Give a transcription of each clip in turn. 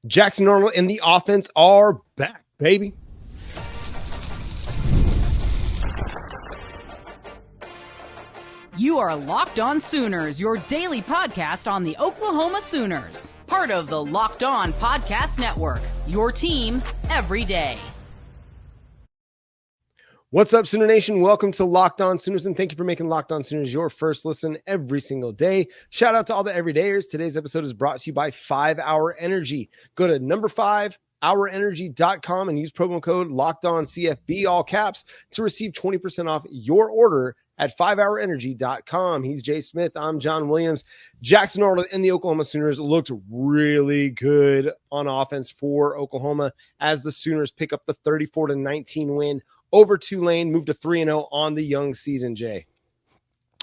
Jackson Arnold and the offense are back, baby. You are Locked On Sooners, your daily podcast on the Oklahoma Sooners. Part of the Locked On Podcast Network, your team every day. What's up, Sooner Nation? Welcome to Locked On Sooners, and thank you for making Locked On Sooners your first listen every single day. Shout out to all the everydayers. Today's episode is brought to you by 5 Hour Energy. Go to number5hourenergy.com and use promo code LOCKEDONCFB, all caps, to receive 20% off your order at 5hourenergy.com. He's Jay Smith. I'm John Williams. Jackson Arnold and the Oklahoma Sooners looked really good on offense for Oklahoma as the Sooners pick up the 34-19 win over Tulane, moved to 3-0 on the young season, Jay.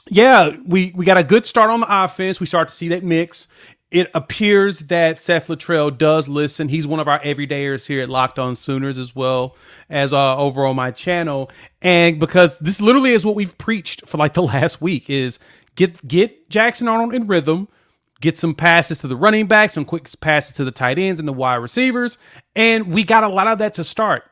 Yeah, we got a good start on the offense. We start to see that mix. It appears that Seth Luttrell does listen. He's one of our everydayers here at Locked On Sooners, as well as over on my channel. And because this literally is what we've preached for like the last week, is get Jackson Arnold in rhythm, get some passes to the running backs, some quick passes to the tight ends and the wide receivers. And we got a lot of that to start.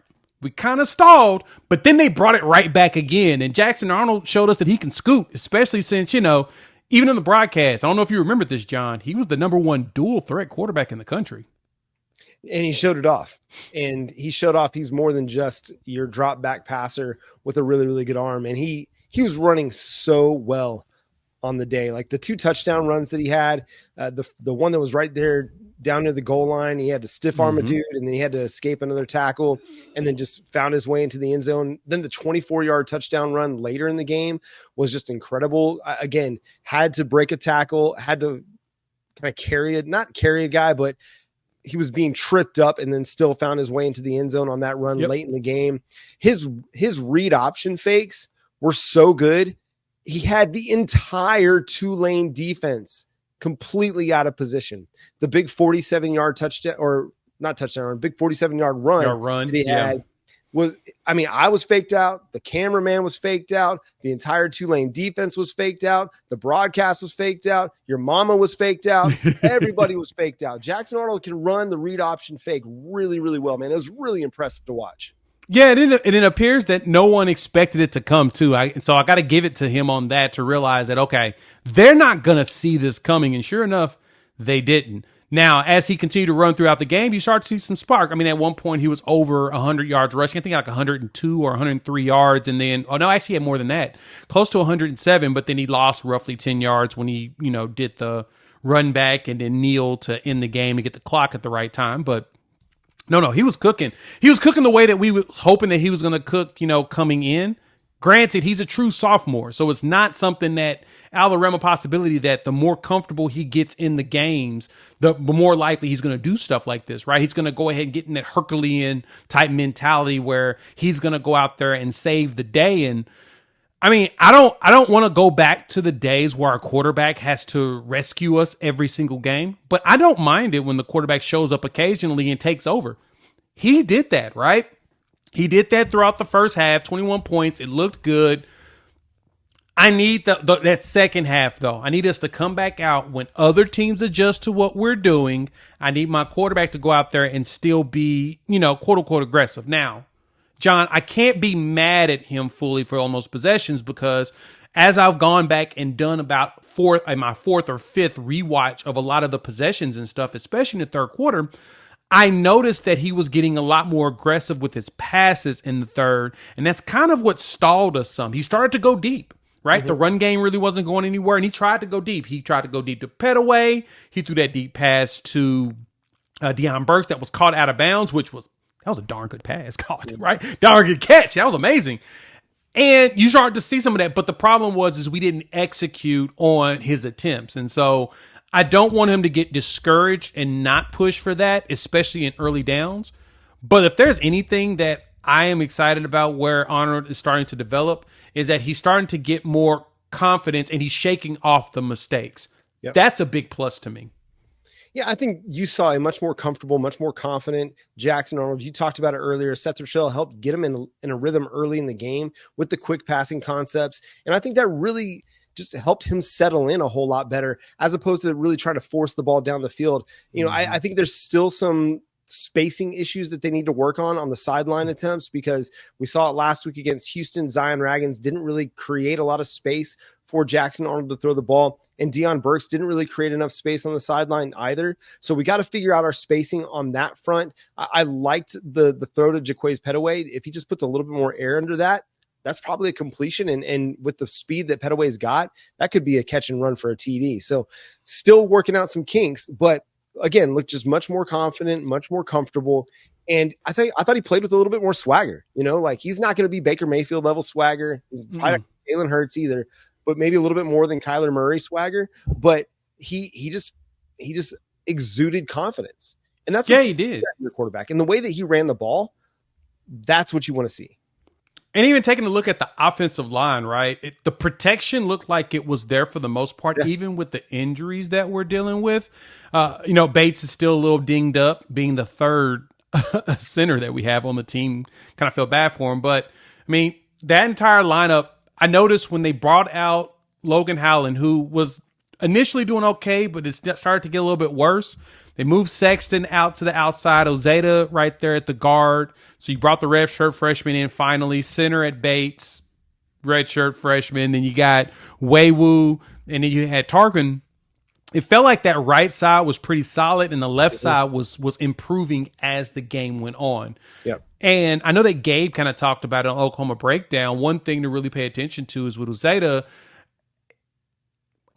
We kind of stalled, but then they brought it right back again. And Jackson Arnold showed us that he can scoot, especially since, even in the broadcast, I don't know if you remember this, John, he was the number one dual threat quarterback in the country. And he showed it off. And he showed off he's more than just your drop back passer with a really, really good arm. And he was running so well on the day. Like the 2 touchdown runs that he had, the one that was right there down near the goal line, he had to stiff arm a dude, and then he had to escape another tackle, and then just found his way into the end zone. Then the 24-yard touchdown run later in the game was just incredible. Again, had to break a tackle, had to kind of not carry a guy, but he was being tripped up and then still found his way into the end zone on that run late in the game. His read option fakes were so good. He had the entire Tulane defense completely out of position. The big 47-yard touchdown, or not touchdown, big 47-yard run that he had was, I was faked out. The cameraman was faked out. The entire Tulane defense was faked out. The broadcast was faked out. Your mama was faked out. Everybody was faked out. Jackson Arnold can run the read option fake really, really well, man. It was really impressive to watch. Yeah, it appears that no one expected it to come, too. So I got to give it to him on that to realize that, okay, they're not going to see this coming. And sure enough, they didn't. Now, as he continued to run throughout the game, you start to see some spark. At one point, he was over 100 yards rushing. I think like 102 or 103 yards. And then, actually he had more than that, close to 107. But then he lost roughly 10 yards when he, did the run back and then kneel to end the game and get the clock at the right time. But no, he was cooking. He was cooking the way that we was hoping that he was going to cook, coming in. Granted, he's a true sophomore, so it's not something that out of the realm of possibility that the more comfortable he gets in the games, the more likely he's going to do stuff like this, right? He's going to go ahead and get in that Herculean type mentality where he's going to go out there and save the day. And I don't want to go back to the days where our quarterback has to rescue us every single game, but I don't mind it when the quarterback shows up occasionally and takes over. He did that, right? He did that throughout the first half, 21 points. It looked good. I need that second half, though. I need us to come back out when other teams adjust to what we're doing. I need my quarterback to go out there and still be, quote unquote aggressive. Now, John, I can't be mad at him fully for almost possessions because as I've gone back and done about my fourth or fifth rewatch of a lot of the possessions and stuff, especially in the third quarter, I noticed that he was getting a lot more aggressive with his passes in the third, and that's kind of what stalled us some. He started to go deep, right? The run game really wasn't going anywhere, and he tried to go deep. He tried to go deep to Petaway. He threw that deep pass to Deion Burks that was caught out of bounds, that was a darn good pass caught, right? Darn good catch. That was amazing. And you start to see some of that, but the problem is we didn't execute on his attempts, and so I don't want him to get discouraged and not push for that, especially in early downs. But if there's anything that I am excited about where Arnold is starting to develop, is that he's starting to get more confidence and he's shaking off the mistakes. Yep. That's a big plus to me. Yeah, I think you saw a much more comfortable, much more confident Jackson Arnold. You talked about it earlier. Seth Luttrell helped get him in a rhythm early in the game with the quick passing concepts. And I think that really just helped him settle in a whole lot better, as opposed to really trying to force the ball down the field. I think there's still some spacing issues that they need to work on the sideline attempts, because we saw it last week against Houston. Zion Raggins didn't really create a lot of space for Jackson Arnold to throw the ball, and Deion Burks didn't really create enough space on the sideline either. So we got to figure out our spacing on that front. I liked the throw to Jaquays Pettaway. If he just puts a little bit more air under that, that's probably a completion. And with the speed that Pettaway's got, that could be a catch and run for a TD. So still working out some kinks, but again, looked just much more confident, much more comfortable. And I thought he played with a little bit more swagger. Like, he's not going to be Baker Mayfield level swagger. He's probably not Jalen Hurts either, but maybe a little bit more than Kyler Murray swagger. But he just exuded confidence. And that's what he did. Your quarterback. And the way that he ran the ball, that's what you want to see. And even taking a look at the offensive line, right? The protection looked like it was there for the most part, even with the injuries that we're dealing with. Bates is still a little dinged up, being the third center that we have on the team. Kind of feel bad for him. But, I mean, that entire lineup, I noticed when they brought out Logan Howland, who was initially doing okay, but it started to get a little bit worse. They moved Sexton out to the outside, Ozeta right there at the guard. So you brought the redshirt freshman in finally, center at Bates, redshirt freshman. Then you got Waywu, and then you had Tarkin. It felt like that right side was pretty solid, and the left side was improving as the game went on. Yep. And I know that Gabe kind of talked about it on Oklahoma Breakdown. One thing to really pay attention to is with Ozeta,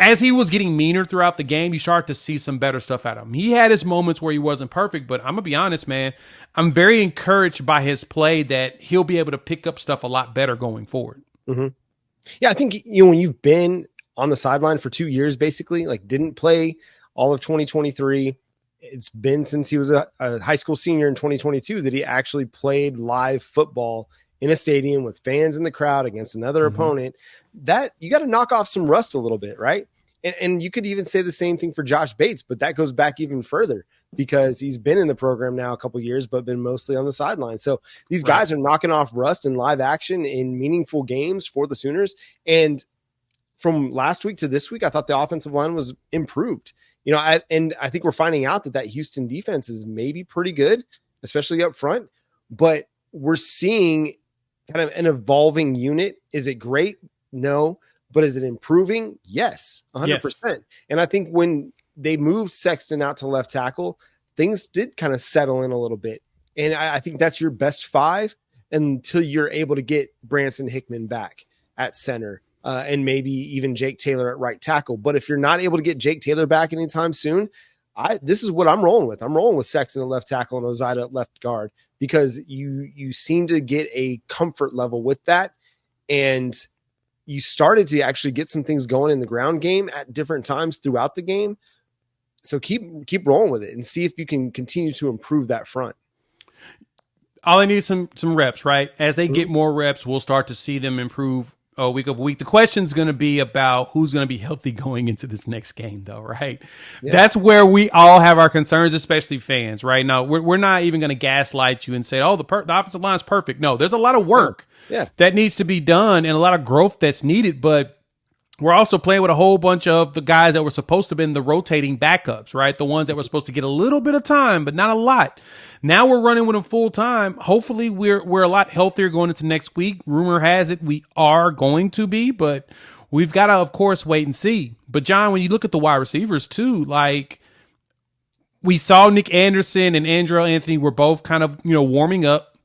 as he was getting meaner throughout the game, you start to see some better stuff out of him. He had his moments where he wasn't perfect, but I'm going to be honest, man. I'm very encouraged by his play that he'll be able to pick up stuff a lot better going forward. Mm-hmm. Yeah, I think, when you've been on the sideline for 2 years, basically, like didn't play all of 2023, it's been since he was a high school senior in 2022 that he actually played live football in a stadium with fans in the crowd against another opponent, that you got to knock off some rust a little bit, right? And you could even say the same thing for Josh Bates, but that goes back even further because he's been in the program now a couple years, but been mostly on the sideline. So these guys are knocking off rust in live action in meaningful games for the Sooners. And from last week to this week, I thought the offensive line was improved. I think we're finding out that Houston defense is maybe pretty good, especially up front, but we're seeing kind of an evolving unit. Is it great? No. But is it improving? Yes, 100%. Yes. And I think when they moved Sexton out to left tackle, things did kind of settle in a little bit. And I think that's your best five until you're able to get Branson Hickman back at center and maybe even Jake Taylor at right tackle. But if you're not able to get Jake Taylor back anytime soon, this is what I'm rolling with. I'm rolling with Sexton at left tackle and Ozida at left guard, because you seem to get a comfort level with that. And you started to actually get some things going in the ground game at different times throughout the game. So keep rolling with it and see if you can continue to improve that front. All they need is some reps, right? As they get more reps, we'll start to see them improve week over week. The question is going to be about who's going to be healthy going into this next game, though, right? Yeah. That's where we all have our concerns, especially fans, right? Now, we're not even going to gaslight you and say, the offensive line is perfect. No, there's a lot of work that needs to be done and a lot of growth that's needed, but we're also playing with a whole bunch of the guys that were supposed to have been the rotating backups, right? The ones that were supposed to get a little bit of time, but not a lot. Now we're running with them full time. Hopefully we're a lot healthier going into next week. Rumor has it we are going to be, but we've got to, of course, wait and see. But John, when you look at the wide receivers too, like we saw Nick Anderson and Andrew Anthony were both kind of, warming up.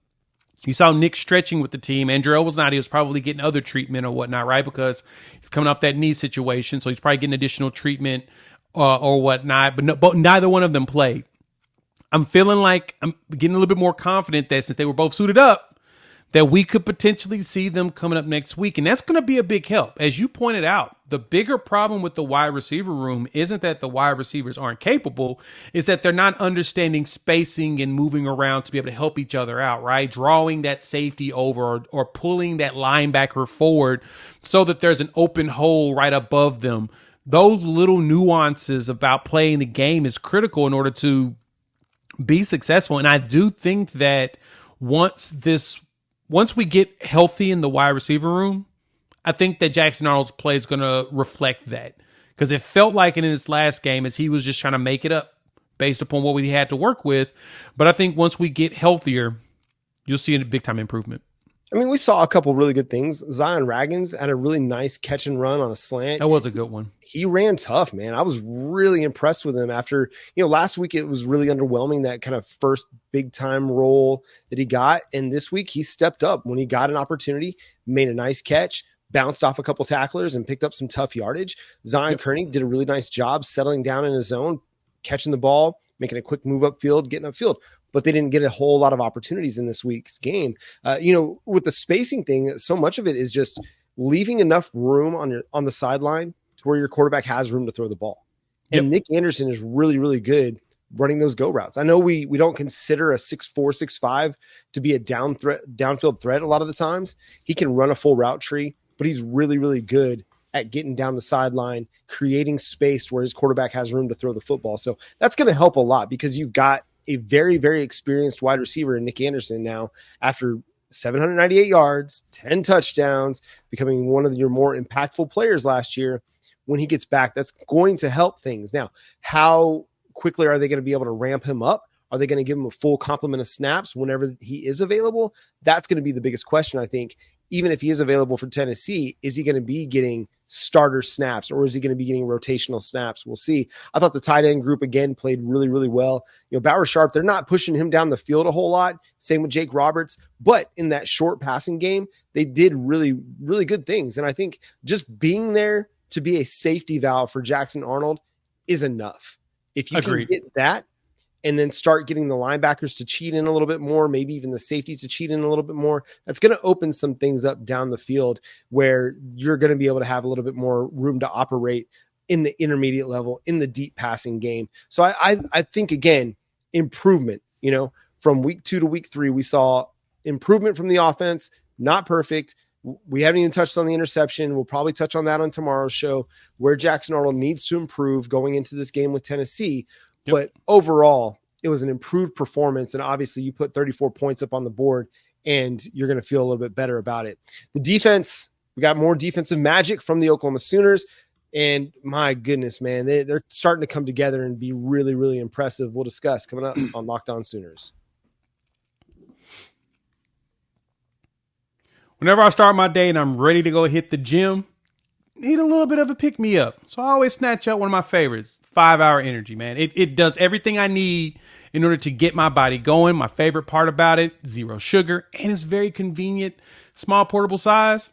You saw Nick stretching with the team. Andrew was not. He was probably getting other treatment or whatnot, right? Because he's coming off that knee situation, so he's probably getting additional treatment or whatnot. But neither one of them played. I'm feeling like I'm getting a little bit more confident that since they were both suited up, that we could potentially see them coming up next week. And that's going to be a big help. As you pointed out, the bigger problem with the wide receiver room isn't that the wide receivers aren't capable, is that they're not understanding spacing and moving around to be able to help each other out, right? Drawing that safety over or pulling that linebacker forward so that there's an open hole right above them. Those little nuances about playing the game is critical in order to be successful. And I do think that once we get healthy in the wide receiver room, I think that Jackson Arnold's play is going to reflect that, because it felt like in his last game as he was just trying to make it up based upon what we had to work with. But I think once we get healthier, you'll see a big time improvement. I mean, we saw a couple really good things. Zion Raggins had a really nice catch and run on a slant. That was a good one. He ran tough, man. I was really impressed with him after, last week it was really underwhelming, that kind of first big time role that he got. And this week he stepped up when he got an opportunity, made a nice catch, bounced off a couple tacklers and picked up some tough yardage. Zion Kearney did a really nice job settling down in his zone, catching the ball, making a quick move upfield, getting upfield. But they didn't get a whole lot of opportunities in this week's game. With the spacing thing, so much of it is just leaving enough room on the sideline to where your quarterback has room to throw the ball. And Nick Anderson is really, really good running those go routes. I know we don't consider a 6'4", 6'5" to be a downfield threat a lot of the times. He can run a full route tree, but he's really, really good at getting down the sideline, creating space where his quarterback has room to throw the football. So that's going to help a lot, because you've got a very, very experienced wide receiver in Nick Anderson now, after 798 yards, 10 touchdowns, becoming one of your more impactful players last year. When he gets back, that's going to help things. Now, how quickly are they going to be able to ramp him up? Are they going to give him a full complement of snaps whenever he is available? That's going to be the biggest question, I think. Even if he is available for Tennessee, is he going to be getting starter snaps, or is he going to be getting rotational snaps? We'll see. I thought the tight end group again played really, really well. Bauer Sharp, they're not pushing him down the field a whole lot. Same with Jake Roberts, but in that short passing game, they did really, really good things. And I think just being there to be a safety valve for Jackson Arnold is enough. If you can get that, and then start getting the linebackers to cheat in a little bit more, maybe even the safeties to cheat in a little bit more, that's going to open some things up down the field where you're going to be able to have a little bit more room to operate in the intermediate level, in the deep passing game. So I think, again, improvement, from week 2 to week 3, we saw improvement from the offense, not perfect. We haven't even touched on the interception. We'll probably touch on that on tomorrow's show, where Jackson Arnold needs to improve going into this game with Tennessee. But overall, it was an improved performance. And obviously you put 34 points up on the board and you're going to feel a little bit better about it. The defense, we got more defensive magic from the Oklahoma Sooners. And my goodness, man, they're starting to come together and be really, really impressive. We'll discuss coming up on Locked On Sooners. Whenever I start my day and I'm ready to go hit the gym, need a little bit of a pick-me-up. So I always snatch up one of my favorites, 5 Hour Energy, man. It does everything I need in order to get my body going. My favorite part about it, 0 sugar, and it's very convenient, small portable size.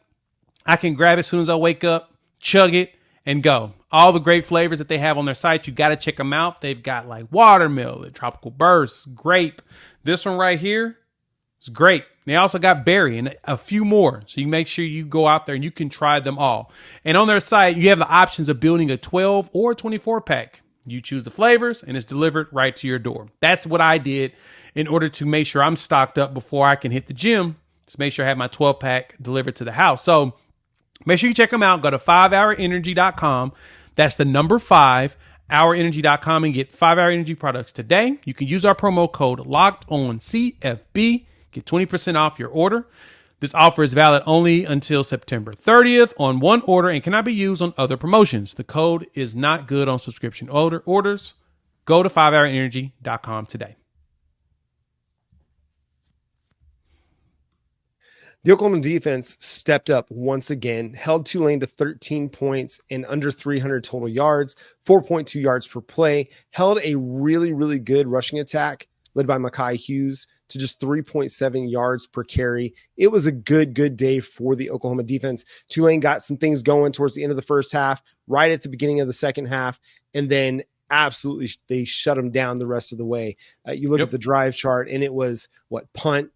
I can grab it as soon as I wake up, chug it, and go. All the great flavors that they have on their site, you got to check them out. They've got like watermelon, tropical burst, grape. This one right here is great. They also got berry and a few more. So you make sure you go out there and you can try them all. And on their site, you have the options of building a 12 or 24 pack. You choose the flavors and it's delivered right to your door. That's what I did in order to make sure I'm stocked up before I can hit the gym, to make sure I have my 12 pack delivered to the house. So make sure you check them out. Go to 5hourenergy.com. That's the number 5hourenergy.com and get 5 Hour Energy products today. You can use our promo code LOCKEDONCFB. Get 20% off your order. This offer is valid only until September 30th on one order and cannot be used on other promotions. The code is not good on subscription orders. Go to 5hourenergy.com today. The Oklahoma defense stepped up once again, held Tulane to 13 points and under 300 total yards, 4.2 yards per play, held a really, really good rushing attack led by Mekhi Hughes to just 3.7 yards per carry. It was a good day for the Oklahoma defense. Tulane got some things going towards the end of the first half, right at the beginning of the second half, and then absolutely they shut them down the rest of the way. You look at the drive chart, and it was punt,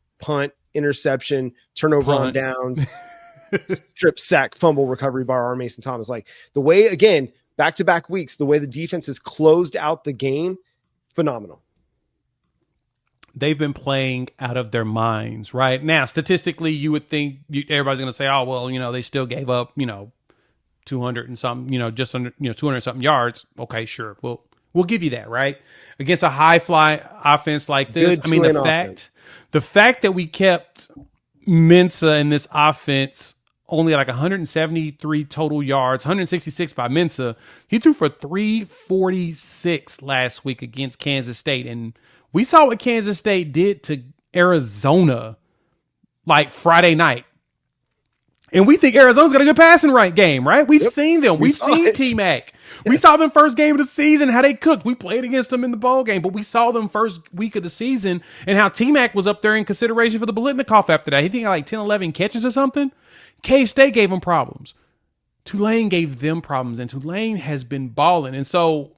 interception, turnover on downs, strip sack, fumble recovery by our Mason Thomas. Like the way, again, back-to-back weeks, the way the defense has closed out the game, phenomenal. They've been playing out of their minds right now. Statistically, you would think everybody's going to say, oh, well, they still gave up, 200 and something, just under, 200 something yards. Okay, sure. We'll give you that, right? Against a high fly offense like this. Good the fact that we kept Mensa in this offense only like 173 total yards, 166 by Mensa. He threw for 346 last week against Kansas State. And we saw what Kansas State did to Arizona like Friday night. And we think Arizona's got a good passing right game, right? We've seen them. We've seen T-Mac. Yes. We saw them first game of the season, how they cooked. We played against them in the bowl game, but we saw them first week of the season and how T-Mac was up there in consideration for the Biletnikoff after that. He think like 10, 11 catches or something. K-State gave them problems. Tulane gave them problems, and Tulane has been balling. And so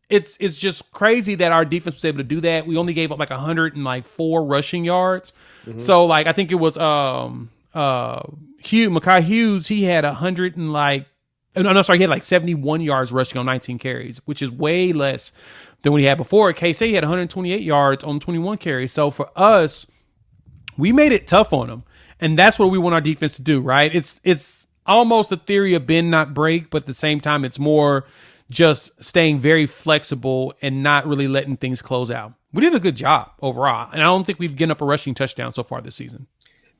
it's just crazy that our defense was able to do that. We only gave up like 104 rushing yards. Mm-hmm. So like I think it was Mekhi Hughes, he had 71 yards rushing on 19 carries, which is way less than what he had before. K-State had 128 yards on 21 carries. So for us, we made it tough on them. And that's what we want our defense to do, right? It's almost the theory of bend, not break, but at the same time, it's more just staying very flexible and not really letting things close out. We did a good job overall, and I don't think we've given up a rushing touchdown so far this season.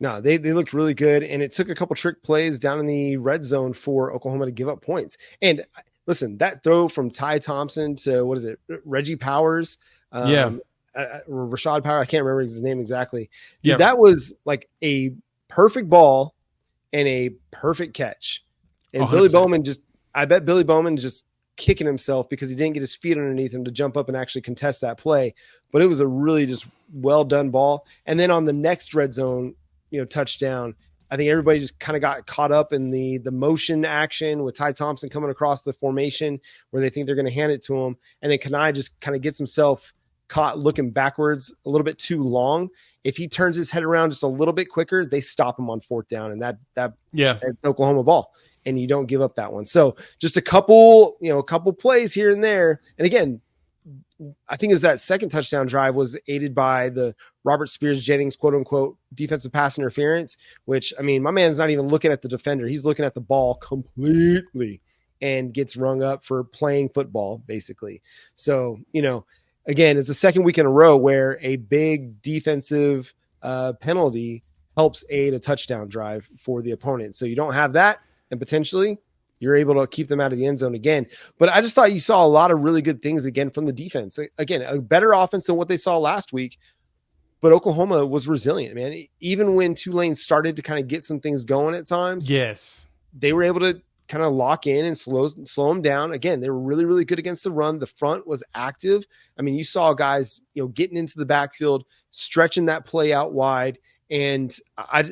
No, they looked really good, and it took a couple trick plays down in the red zone for Oklahoma to give up points. And listen, that throw from Ty Thompson to, Reggie Powers? Rashad Powers, I can't remember his name exactly. Yeah. That was like a perfect ball and a perfect catch. And 100%. I bet Billy Bowman just kicking himself because he didn't get his feet underneath him to jump up and actually contest that play. But it was a really just well done ball. And then on the next red zone, touchdown, I think everybody just kind of got caught up in the motion action with Ty Thompson coming across the formation where they think they're going to hand it to him. And then Kanai just kind of gets himself caught looking backwards a little bit too long. If he turns his head around just a little bit quicker, they stop him on fourth down. And it's Oklahoma ball. And you don't give up that one. So just a couple plays here and there. And again, I think is that second touchdown drive was aided by the Robert Spears Jennings, quote unquote, defensive pass interference, which, I mean, my man's not even looking at the defender. He's looking at the ball completely and gets rung up for playing football, basically. So, again, it's the second week in a row where a big defensive penalty helps aid a touchdown drive for the opponent. So you don't have that, and potentially you're able to keep them out of the end zone again. But I just thought you saw a lot of really good things again from the defense. Again, a better offense than what they saw last week. But Oklahoma was resilient, man. Even when Tulane started to kind of get some things going at times, yes, they were able to kind of lock in and slow them down. Again, they were really, really good against the run. The front was active. I mean, you saw guys, getting into the backfield, stretching that play out wide. And I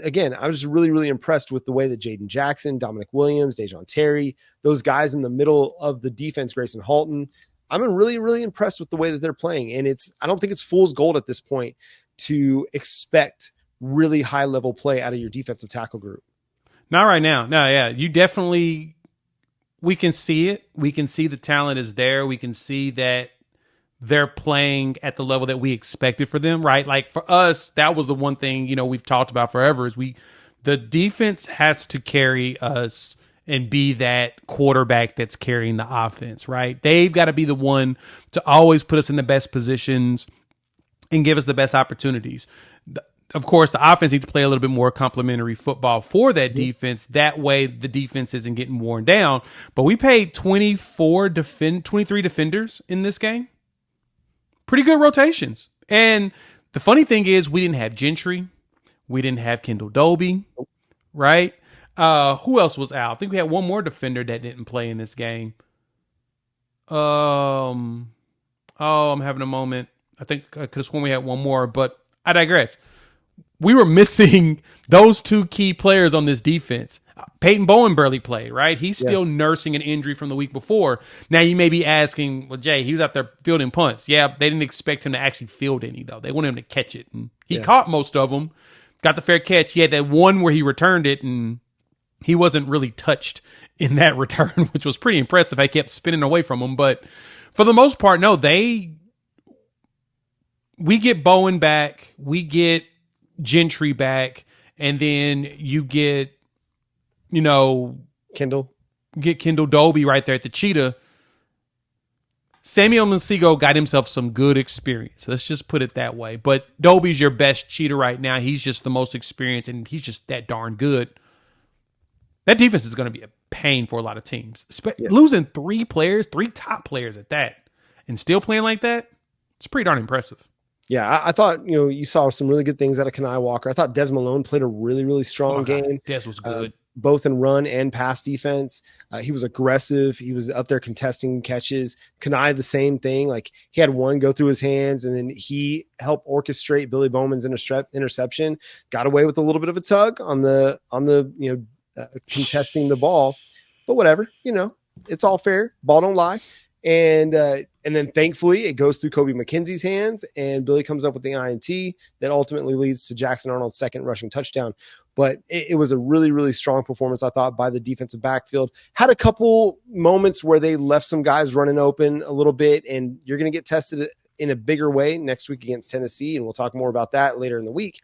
was really, really impressed with the way that Jaden Jackson, Dominic Williams, Dejon Terry, those guys in the middle of the defense, Grayson Halton, I'm really, really impressed with the way that they're playing. And I don't think it's fool's gold at this point to expect really high level play out of your defensive tackle group. Not right now. No, yeah. We can see it. We can see the talent is there. We can see that they're playing at the level that we expected for them, right? Like for us, that was the one thing, we've talked about forever is the defense has to carry us and be that quarterback that's carrying the offense, right? They've got to be the one to always put us in the best positions and give us the best opportunities. Of course, the offense needs to play a little bit more complementary football for that defense. That way the defense isn't getting worn down. But we paid 23 defenders in this game. Pretty good rotations. And the funny thing is we didn't have Gentry. We didn't have Kendall Dobie, right? Who else was out? I think we had one more defender that didn't play in this game. I'm having a moment. I think I could have sworn we had one more, but I digress. We were missing those two key players on this defense. Peyton Bowen barely played, right? He's still nursing an injury from the week before. Now you may be asking, well, Jay, he was out there fielding punts. Yeah, they didn't expect him to actually field any, though. They wanted him to catch it. And he caught most of them, got the fair catch. He had that one where he returned it, and he wasn't really touched in that return, which was pretty impressive. I kept spinning away from him. But for the most part, no, we get Bowen back. We get Gentry back. And then you get, Kendall Dobie right there at the Cheetah. Samuel Monsigo got himself some good experience. Let's just put it that way. But Dobie's your best Cheetah right now. He's just the most experienced, and he's just that darn good. That defense is going to be a pain for a lot of teams. Yeah. Losing 3 top players at that, and still playing like that, it's pretty darn impressive. Yeah, I thought, you saw some really good things out of Kanai Walker. I thought Des Malone played a really, really strong game. Des was good. Both in run and pass defense. He was aggressive. He was up there contesting catches. Kanai, the same thing. Like, he had one go through his hands, and then he helped orchestrate Billy Bowman's interception. Got away with a little bit of a tug on the contesting the ball, but whatever, it's all fair. Ball don't lie. And then thankfully it goes through Kobe McKenzie's hands, and Billy comes up with the INT that ultimately leads to Jackson Arnold's second rushing touchdown. But it was a really, really strong performance, I thought, by the defensive backfield. Had a couple moments where they left some guys running open a little bit, and you're going to get tested in a bigger way next week against Tennessee, and we'll talk more about that later in the week.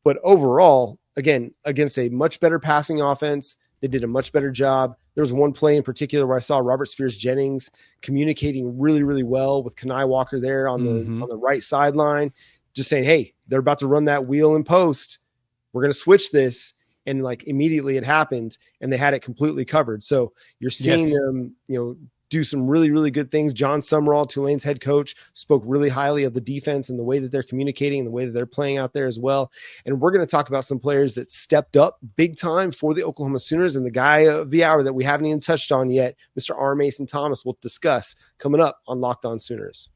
But overall, again, against a much better passing offense, they did a much better job. There was one play in particular where I saw Robert Spears-Jennings communicating really, really well with Kanai Walker there on the right sideline, just saying, hey, they're about to run that wheel in post. We're going to switch this. And like immediately it happened, and they had it completely covered. So you're seeing them, do some really, really good things. John Summerall, Tulane's head coach, spoke really highly of the defense and the way that they're communicating and the way that they're playing out there as well. And we're going to talk about some players that stepped up big time for the Oklahoma Sooners, and the guy of the hour that we haven't even touched on yet, Mr. R. Mason Thomas, we'll discuss coming up on Locked On Sooners.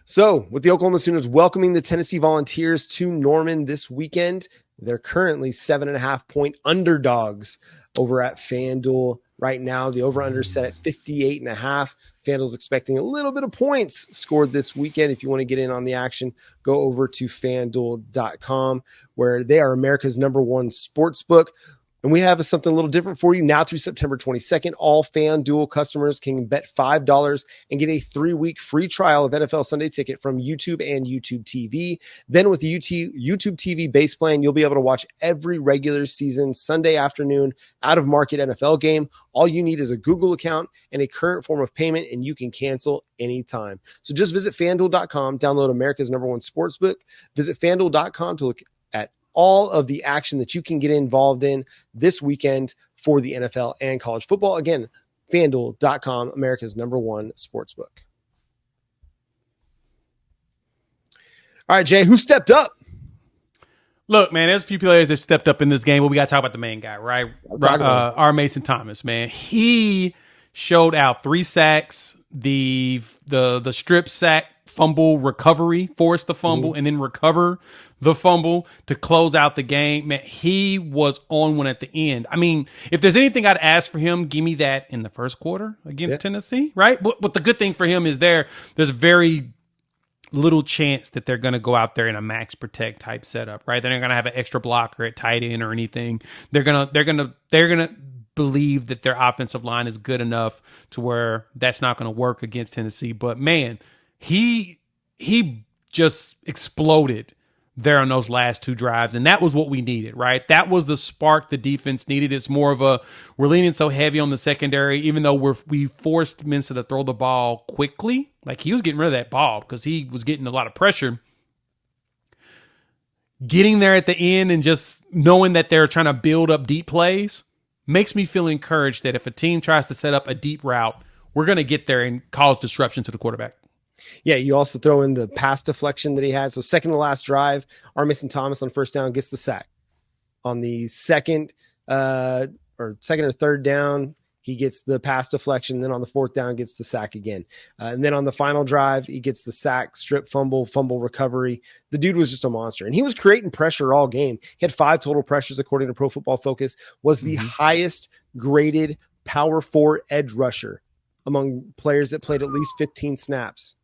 So with the Oklahoma Sooners welcoming the Tennessee Volunteers to Norman this weekend, they're currently 7.5-point underdogs over at FanDuel right now. The over-under set at 58.5. FanDuel's expecting a little bit of points scored this weekend. If you want to get in on the action, go over to FanDuel.com, where they are America's #1 sports book. And we have something a little different for you now through September 22nd. All FanDuel customers can bet $5 and get a 3-week free trial of NFL Sunday Ticket from YouTube and YouTube TV. Then with the YouTube TV base plan, you'll be able to watch every regular season Sunday afternoon out-of-market NFL game. All you need is a Google account and a current form of payment, and you can cancel anytime. So just visit FanDuel.com, download America's #1 sportsbook. Visit FanDuel.com to look at all of the action that you can get involved in this weekend for the NFL and college football. Again, FanDuel.com, America's #1 sportsbook. All right, Jay, who stepped up? Look, man, there's a few players that stepped up in this game, but we got to talk about the main guy, right? R. Mason Thomas, man. He showed out 3 sacks, the strip sack, fumble recovery, forced the fumble, and then recover the fumble to close out the game. Man, he was on one at the end. I mean, if there's anything I'd ask for him, give me that in the first quarter against Tennessee, right? But the good thing for him is there's very little chance that they're going to go out there in a max protect type setup, right? They're not going to have an extra blocker at tight end or anything. They're going to believe that their offensive line is good enough to where that's not going to work against Tennessee. But man, he just exploded there on those last 2 drives, and that was what we needed, right? That was the spark the defense needed. It's more of we're leaning so heavy on the secondary, even though we forced Mensah to throw the ball quickly. Like, he was getting rid of that ball because he was getting a lot of pressure. Getting there at the end and just knowing that they're trying to build up deep plays makes me feel encouraged that if a team tries to set up a deep route, we're going to get there and cause disruption to the quarterback. Yeah, you also throw in the pass deflection that he had. So second to last drive, R. Mason Thomas on first down gets the sack. On the second or third down, he gets the pass deflection. Then on the fourth down, gets the sack again. And then on the final drive, he gets the sack, strip fumble recovery. The dude was just a monster. And he was creating pressure all game. He had 5 total pressures, according to Pro Football Focus, was the highest graded power 4 edge rusher among players that played at least 15 snaps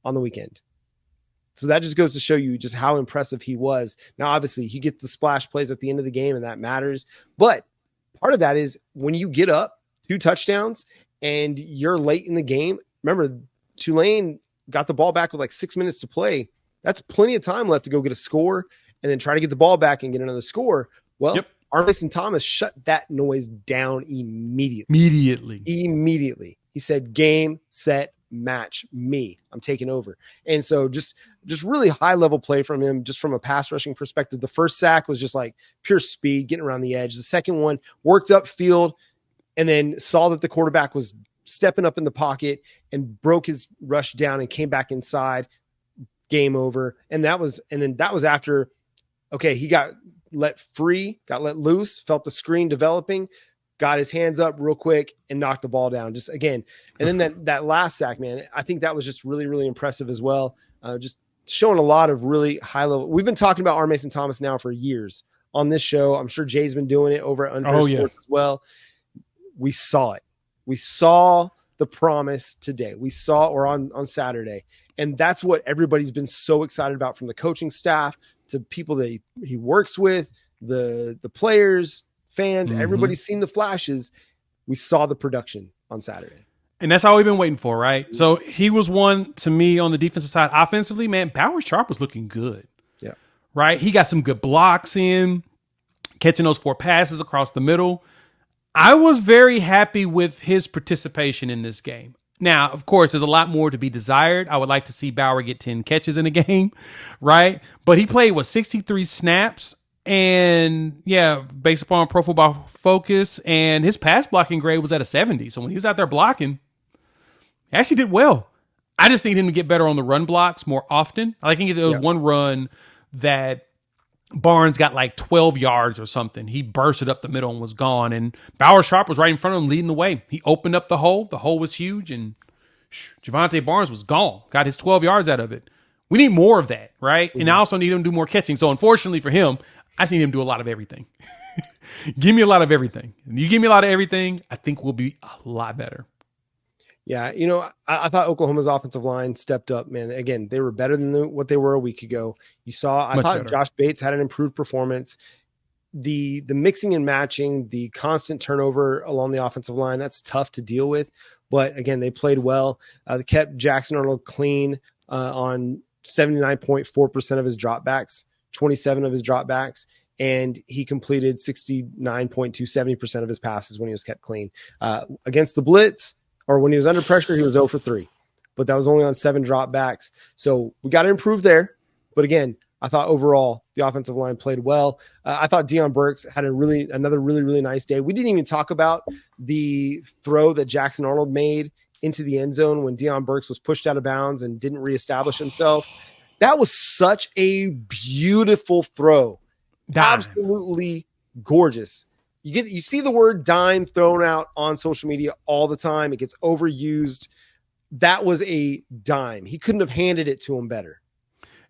on the weekend. So that just goes to show you just how impressive he was. Now, obviously, he gets the splash plays at the end of the game, and that matters. But part of that is when you get up 2 touchdowns and you're late in the game. Remember, Tulane got the ball back with like 6 minutes to play. That's plenty of time left to go get a score and then try to get the ball back and get another score. Well, R. Mason Thomas shut that noise down immediately. Immediately. He said, game, set, match me. I'm taking over. And so just really high level play from him, just from a pass rushing perspective. The first sack was just like pure speed, getting around the edge. The second one worked up field and then saw that the quarterback was stepping up in the pocket and broke his rush down and came back inside. Game over. And that was after, okay, he got let free, got let loose, felt the screen developing, got his hands up real quick and knocked the ball down just again. And then that last sack, man, I think that was just really, really impressive as well. Just showing a lot of really high level. We've been talking about R. Mason Thomas now for years on this show. I'm sure Jay's been doing it over at Unfair Sports as well. We saw it. We saw the promise today. We saw, or on Saturday. And that's what everybody's been so excited about, from the coaching staff to people that he works with, the players, fans, everybody's seen the flashes. We saw the production on Saturday. And that's all we've been waiting for, right? So he was one to me on the defensive side. Offensively, man, Bauer Sharp was looking good. Yeah. Right? He got some good blocks in, catching those 4 passes across the middle. I was very happy with his participation in this game. Now, of course, there's a lot more to be desired. I would like to see Bauer get 10 catches in a game, right? But he played, 63 snaps? And, yeah, based upon Pro Football Focus, and his pass blocking grade was at a 70. So when he was out there blocking, he actually did well. I just need him to get better on the run blocks more often. I think there was one run that Barnes got like 12 yards or something. He bursted up the middle and was gone. And Bauer Sharp was right in front of him leading the way. He opened up the hole. The hole was huge. And Javonte Barnes was gone. Got his 12 yards out of it. We need more of that, right? Mm-hmm. And I also need him to do more catching. So unfortunately for him, I just need him to do a lot of everything. Give me a lot of everything. And you give me a lot of everything, I think we'll be a lot better. Yeah, I thought Oklahoma's offensive line stepped up, man. Again, they were better than what they were a week ago. I thought better. Josh Bates had an improved performance. The mixing and matching, the constant turnover along the offensive line, that's tough to deal with. But again, they played well. They kept Jackson Arnold clean on 79.4% of his dropbacks, 27 of his dropbacks, and he completed 69.270% of his passes when he was kept clean. Against the blitz, or when he was under pressure, he was 0 for 3, but that was only on 7 dropbacks. So we got to improve there. But again, I thought overall the offensive line played well. I thought Deion Burks had another really, really nice day. We didn't even talk about the throw that Jackson Arnold made into the end zone when Deion Burks was pushed out of bounds and didn't reestablish himself. That was such a beautiful throw. Dime. Absolutely gorgeous. You see the word dime thrown out on social media all the time. It gets overused. That was a dime. He couldn't have handed it to him better.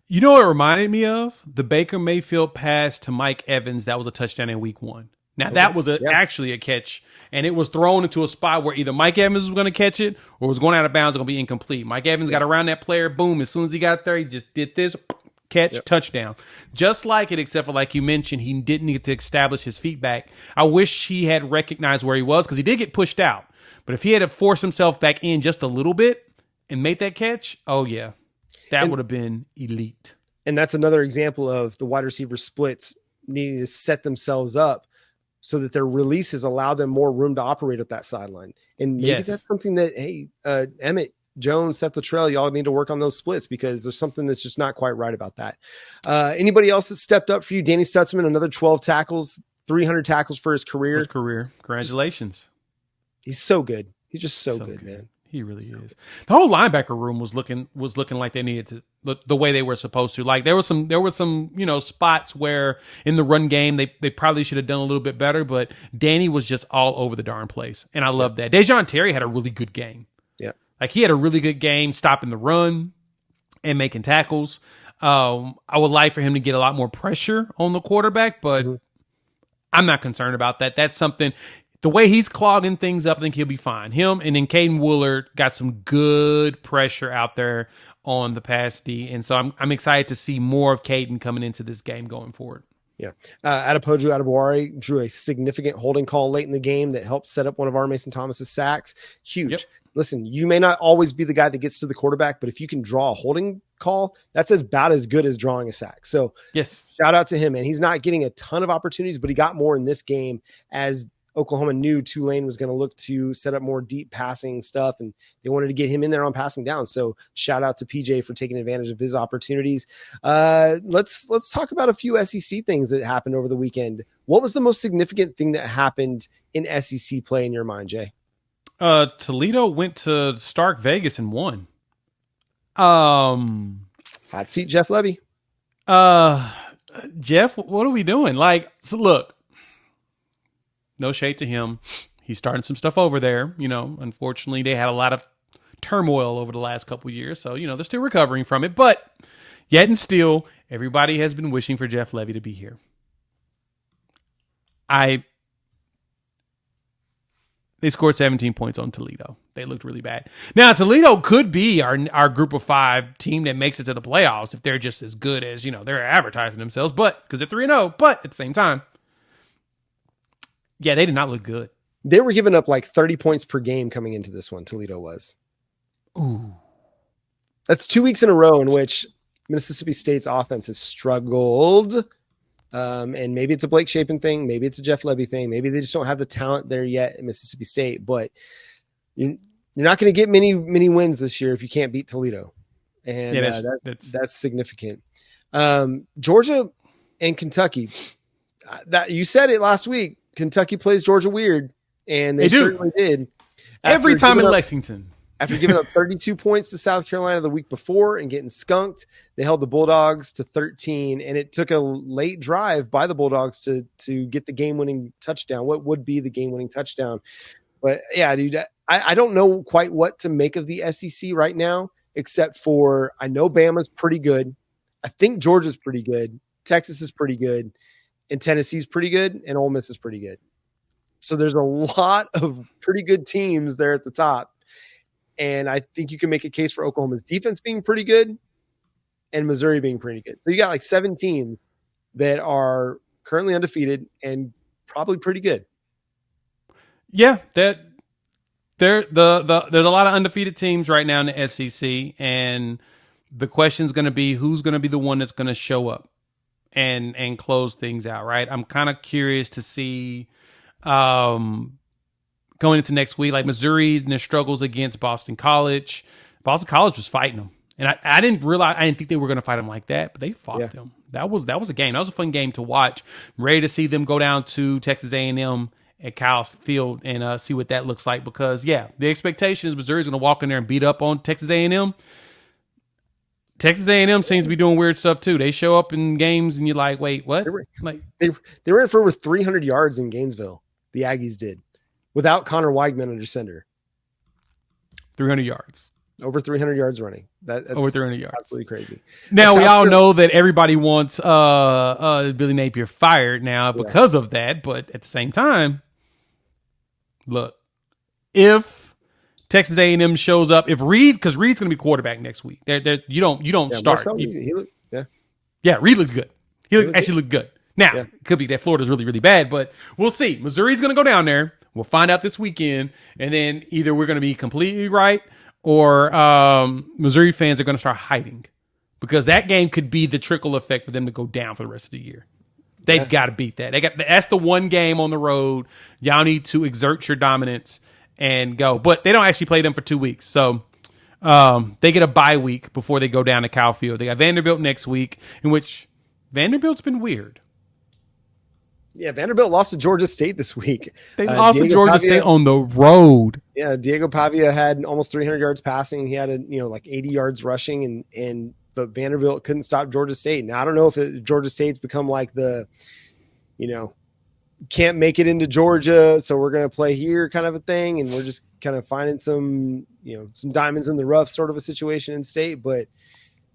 You know what it reminded me of? The Baker Mayfield pass to Mike Evans. That was a touchdown in week 1. Now, that was actually a catch, and it was thrown into a spot where either Mike Evans was going to catch it or was going out of bounds, going to be incomplete. Mike Evans got around that player. Boom. As soon as he got there, he just did this. Catch, touchdown. Just like it, except for, like you mentioned, he didn't get to establish his feet back. I wish he had recognized where he was, because he did get pushed out. But if he had to force himself back in just a little bit and make that catch, oh, yeah, that would have been elite. And that's another example of the wide receiver splits needing to set themselves up so that their releases allow them more room to operate up that sideline. And maybe that's something that, hey, Emmett Jones, Seth Luttrell, y'all need to work on those splits, because there's something that's just not quite right about that. Anybody else that stepped up for you? Danny Stutzman, another 12 tackles, 300 tackles for his career. Congratulations. He's so good. He's just so good, man. He really is. The whole linebacker room was looking like they needed to look the way they were supposed to. Like there was some spots where in the run game they probably should have done a little bit better, but Danny was just all over the darn place, and I love that. Dejon Terry had a really good game. Yeah. Like he had a really good game stopping the run and making tackles. I would like for him to get a lot more pressure on the quarterback, but I'm not concerned about that. That's something, the way he's clogging things up, I think he'll be fine. Him and then Caden Woolard got some good pressure out there on the pass D. And so I'm excited to see more of Caden coming into this game going forward. Yeah. Adepoju Adebawari drew a significant holding call late in the game that helped set up one of our Mason Thomas's sacks. Huge. Yep. Listen, you may not always be the guy that gets to the quarterback, but if you can draw a holding call, that's about as good as drawing a sack. So yes, shout out to him, man. He's not getting a ton of opportunities, but he got more in this game as Oklahoma knew Tulane was going to look to set up more deep passing stuff, and they wanted to get him in there on passing down. So shout out to PJ for taking advantage of his opportunities. Let's talk about a few SEC things that happened over the weekend. What was the most significant thing that happened in SEC play in your mind, Jay? Toledo went to Stark Vegas and won. Hot seat, Jeff Levy. Jeff, what are we doing? So look, no shade to him. He's starting some stuff over there. Unfortunately, they had a lot of turmoil over the last couple of years. So, they're still recovering from it. But yet and still, everybody has been wishing for Jeff Levy to be here. They scored 17 points on Toledo. They looked really bad. Now, Toledo could be our group of 5 team that makes it to the playoffs if they're just as good as, they're advertising themselves, because they're 3-0. But at the same time, yeah, they did not look good. They were giving up like 30 points per game coming into this one, Toledo was. Ooh. That's 2 weeks in a row in which Mississippi State's offense has struggled. And maybe it's a Blake Shapen thing. Maybe it's a Jeff Levy thing. Maybe they just don't have the talent there yet in Mississippi State. But you're not going to get many wins this year if you can't beat Toledo. And that's significant. Georgia and Kentucky. That you said it last week. Kentucky plays Georgia weird, and they certainly did. Every time in Lexington. After giving up 32 points to South Carolina the week before and getting skunked, they held the Bulldogs to 13, and it took a late drive by the Bulldogs to get the game-winning touchdown, what would be the game-winning touchdown. But, yeah, dude, I don't know quite what to make of the SEC right now, except for I know Bama's pretty good. I think Georgia's pretty good. Texas is pretty good. And Tennessee's pretty good, and Ole Miss is pretty good. So there's a lot of pretty good teams there at the top. And I think you can make a case for Oklahoma's defense being pretty good and Missouri being pretty good. So you got like 7 teams that are currently undefeated and probably pretty good. Yeah, there's a lot of undefeated teams right now in the SEC, and the question's going to be who's going to be the one that's going to show up and close things out, right? I'm kind of curious to see going into next week, like Missouri and their struggles against Boston College. Boston College was fighting them. And I didn't think they were going to fight them like that, but they fought them. That was a game. That was a fun game to watch. I'm ready to see them go down to Texas A&M at Kyle Field and see what that looks like, because, the expectation is Missouri's going to walk in there and beat up on Texas A&M. Texas A&M seems to be doing weird stuff too. They show up in games and you're like, wait, what? They were in for over 300 yards in Gainesville. The Aggies did. Without Connor Weigman under center. 300 yards. Over 300 yards running. That's over 300 yards. Absolutely crazy. Now, we all know that everybody wants Billy Napier fired now because of that. But at the same time, look, if Texas A&M shows up, if because Reed's going to be quarterback next week. You don't start. Reed looked good. He actually looked good. Now, it could be that Florida's really, really bad, but we'll see. Missouri's going to go down there. We'll find out this weekend, and then either we're going to be completely right or Missouri fans are going to start hiding, because that game could be the trickle effect for them to go down for the rest of the year. They've got to beat that. That's the one game on the road. Y'all need to exert your dominance and go. But they don't actually play them for 2 weeks, so they get a bye week before they go down to Kyle Field. They got Vanderbilt next week, in which Vanderbilt's been weird. Yeah, Vanderbilt lost to Georgia State this week. They lost to Georgia State on the road. Yeah, Diego Pavia had almost 300 yards passing. He had like 80 yards rushing, but Vanderbilt couldn't stop Georgia State. Now I don't know if Georgia State's become like the, can't make it into Georgia, so we're going to play here kind of a thing, and we're just kind of finding some diamonds in the rough sort of a situation in state. But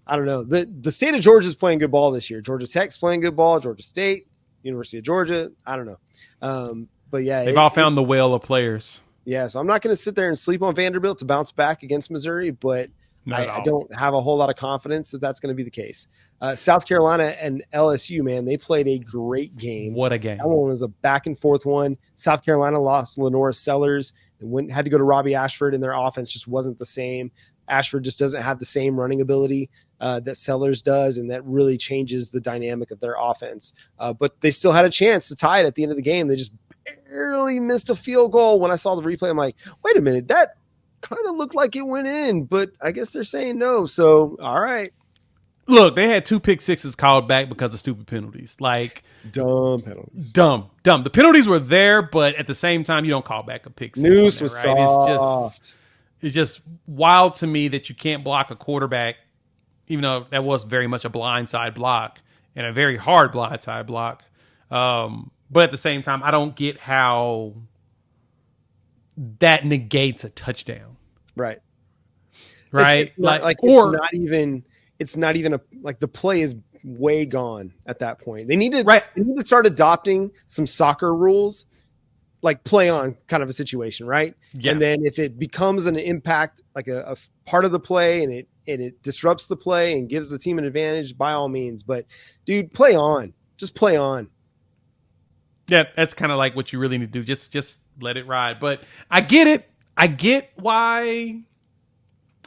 I don't know. The state of Georgia is playing good ball this year. Georgia Tech's playing good ball. Georgia State. University of Georgia. I don't know. But yeah, they've all found the whale of players. Yeah. So I'm not going to sit there and sleep on Vanderbilt to bounce back against Missouri, but I don't have a whole lot of confidence that that's going to be the case. South Carolina and LSU, man, they played a great game. What a game. That one was a back and forth one. South Carolina lost Lenora Sellers and had to go to Robbie Ashford, and their offense just wasn't the same. Ashford just doesn't have the same running ability that Sellers does, and that really changes the dynamic of their offense. But they still had a chance to tie it at the end of the game. They just barely missed a field goal. When I saw the replay, I'm like, wait a minute, that kind of looked like it went in, but I guess they're saying no. So, all right. Look, they had 2 pick sixes called back because of stupid penalties. Like, dumb penalties. Dumb. The penalties were there, but at the same time, you don't call back a pick six. News was right? Soft. It's just wild to me that you can't block a quarterback, even though that was very much a blindside block and a very hard blindside block. But at the same time, I don't get how that negates a touchdown. Right. Right. It's not even like the play is way gone at that point. They need to start adopting some soccer rules, like play on kind of a situation, right? Yeah. And then if it becomes an impact, like a part of the play, and it disrupts the play and gives the team an advantage, by all means. But dude, play on. Just play on. Yeah, that's kind of like what you really need to do. Just let it ride. But I get it. I get why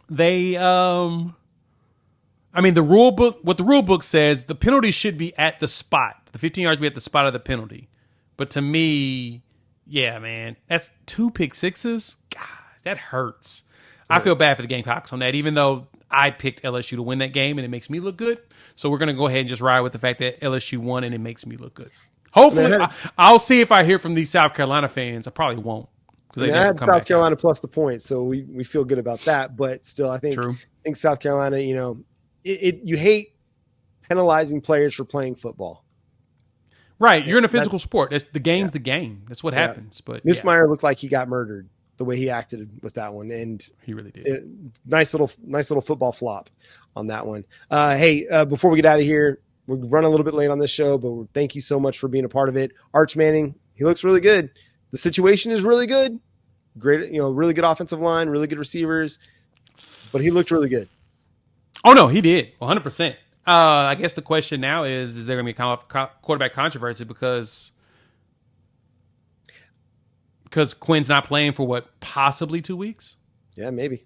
they I mean, the rule book, what the rule book says, the penalty should be at the spot. The 15 yards be at the spot of the penalty. But to me, yeah, man, that's 2 pick sixes. God, that hurts. Yeah. I feel bad for the Gamecocks on that, even though I picked LSU to win that game and it makes me look good. So we're going to go ahead and just ride with the fact that LSU won and it makes me look good. Hopefully, I'll see if I hear from these South Carolina fans. I probably won't. I had South Carolina plus the points, so we feel good about that. But still, I think South Carolina, you know, you hate penalizing players for playing football. Right. You're in a physical sport. The game's the game. That's what happens. But Nussmeier looked like he got murdered the way he acted with that one. And he really did. Nice little football flop on that one. Hey, before we get out of here, we're running a little bit late on this show, but thank you so much for being a part of it. Arch Manning, he looks really good. The situation is really good. Great, really good offensive line, really good receivers, but he looked really good. Oh, no, he did. 100%. I guess the question now is there going to be a quarterback controversy because Quinn's not playing for possibly 2 weeks? Yeah, maybe.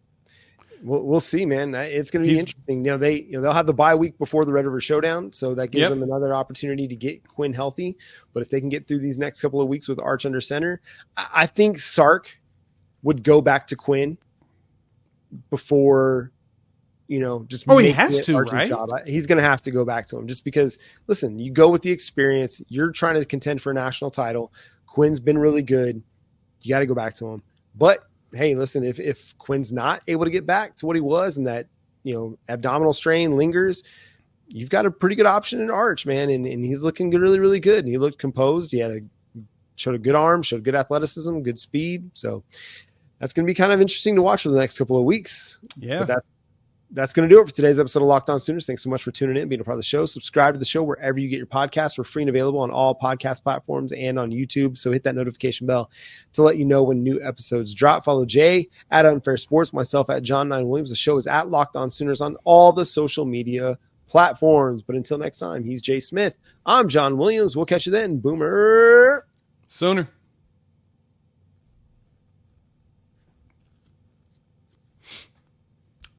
We'll see, man. It's going to be interesting. They'll have the bye week before the Red River Showdown, so that gives them another opportunity to get Quinn healthy. But if they can get through these next couple of weeks with Arch under center, I think Sark would go back to Quinn before just he has to, right? Job. He's going to have to go back to him just because, listen, you go with the experience. You're trying to contend for a national title. Quinn's been really good. You got to go back to him. But, hey, listen, if Quinn's not able to get back to what he was and that, abdominal strain lingers, you've got a pretty good option in Arch, man. And he's looking good, really, really good. And he looked composed. He showed a good arm, showed good athleticism, good speed. So that's going to be kind of interesting to watch for the next couple of weeks. Yeah. But that's going to do it for today's episode of Locked On Sooners. Thanks so much for tuning in and being a part of the show. Subscribe to the show wherever you get your podcasts. We're free and available on all podcast platforms and on YouTube. So hit that notification bell to let you know when new episodes drop. Follow Jay at Unfair Sports, myself at John 9 Williams. The show is at Locked On Sooners on all the social media platforms. But until next time, he's Jay Smith. I'm John Williams. We'll catch you then. Boomer. Sooner.